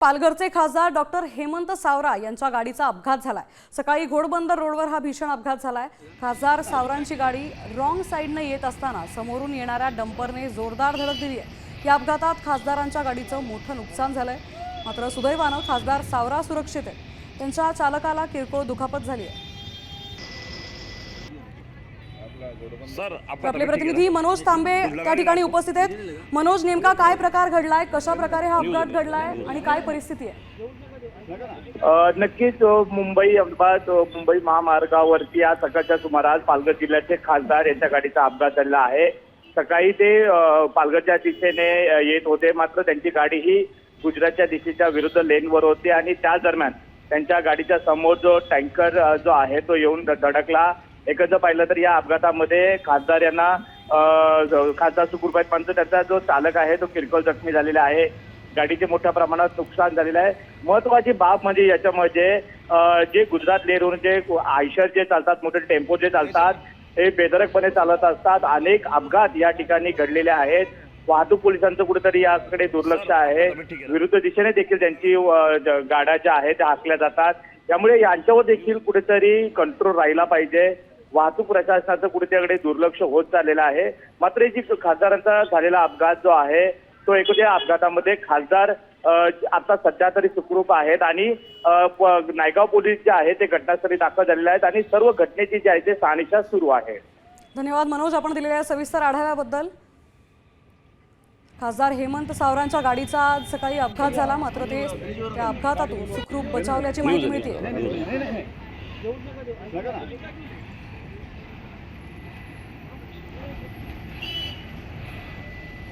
पालघरचे खासदार डॉक्टर हेमंत सावरा यांच्या गाडीचा अपघात झालाय। सकाळी घोडबंदर रोडवर हा भीषण अपघात झालाय। खासदार सावरांची गाडी रॉंग साईडने येत असताना समोरून येणाऱ्या डंपरने जोरदार धडक दिली आहे। या अपघातात खासदारांच्या गाडीचं मोठं नुकसान झालंय। मात्र सुदैवानं खासदार सावरा सुरक्षित आहेत। त्यांच्या चालकाला किरकोळ दुखापत झाली आहे। आपले प्रतिनिधी मनोज तांबे त्या ठिकाणी उपस्थित आहेत। मनोज, नेमका काय प्रकार घडलाय, कशा प्रकारे हा अपघात घडलाय आणि काय परिस्थिती आहे? नक्कीच मुंबई अहमदाबाद मुंबई महामार्गावरती आज सकाळच्या सुमारास पालघर जिल्ह्याचे खासदार यांच्या गाडीचा अपघात झाला आहे। सकाळी ते पालघरच्या दिशेने येत होते, मात्र त्यांची गाडी ही गुजरातच्या दिशेच्या विरुद्ध लेनवर होती आणि त्या दरम्यान त्यांच्या गाडीच्या समोर जो टँकर जो आहे तो येऊन धडकला। एकच पाहिलं तर या अपघातामध्ये खासदार यांना खासदार सुखरूप आहेत, मात्र त्याचा जो चालक आहे तो किरकोळ जखमी झालेला आहे। गाडीचे मोठ्या प्रमाणात नुकसान झालेलं आहे। महत्वाची बाब म्हणजे याच्यामध्ये जे गुजरात लेनवरून जे आयशर जे चालतात, मोठे टेम्पो जे चालतात, हे बेधडकपणे चालत असतात। अनेक अपघात या ठिकाणी घडलेले आहेत। वाहतूक पोलिसांचं कुठेतरी याकडे दुर्लक्ष आहे। विरुद्ध दिशेने देखील त्यांची गाड्या ज्या आहेत त्या हाकल्या जातात। त्यामुळे यांच्यावर देखील कुठेतरी कंट्रोल राहिला पाहिजे। वाहतूक प्रशासनाचं कुठेतरी दुर्लक्ष होत चाललेलं आहे। मात्र जी खासदारांचा झालेला अपघात जो आहे तो एकूण या अपघातामध्ये खासदार आता सध्या तरी सुखरूप आहेत आणि नायगाव पोलीस जे आहे ते घटनास्थळी दाखल झालेले आहेत आणि सर्व घटनेची जी आहे ते शहानिशा सुरू आहे। धन्यवाद मनोज, आपण दिलेल्या सविस्तर आढाव्याबद्दल। खासदार हेमंत सावरांच्या गाडीचा आज सकाळी अपघात झाला, मात्र ते त्या अपघातातून सुखरूप बचावल्याची माहिती मिळते।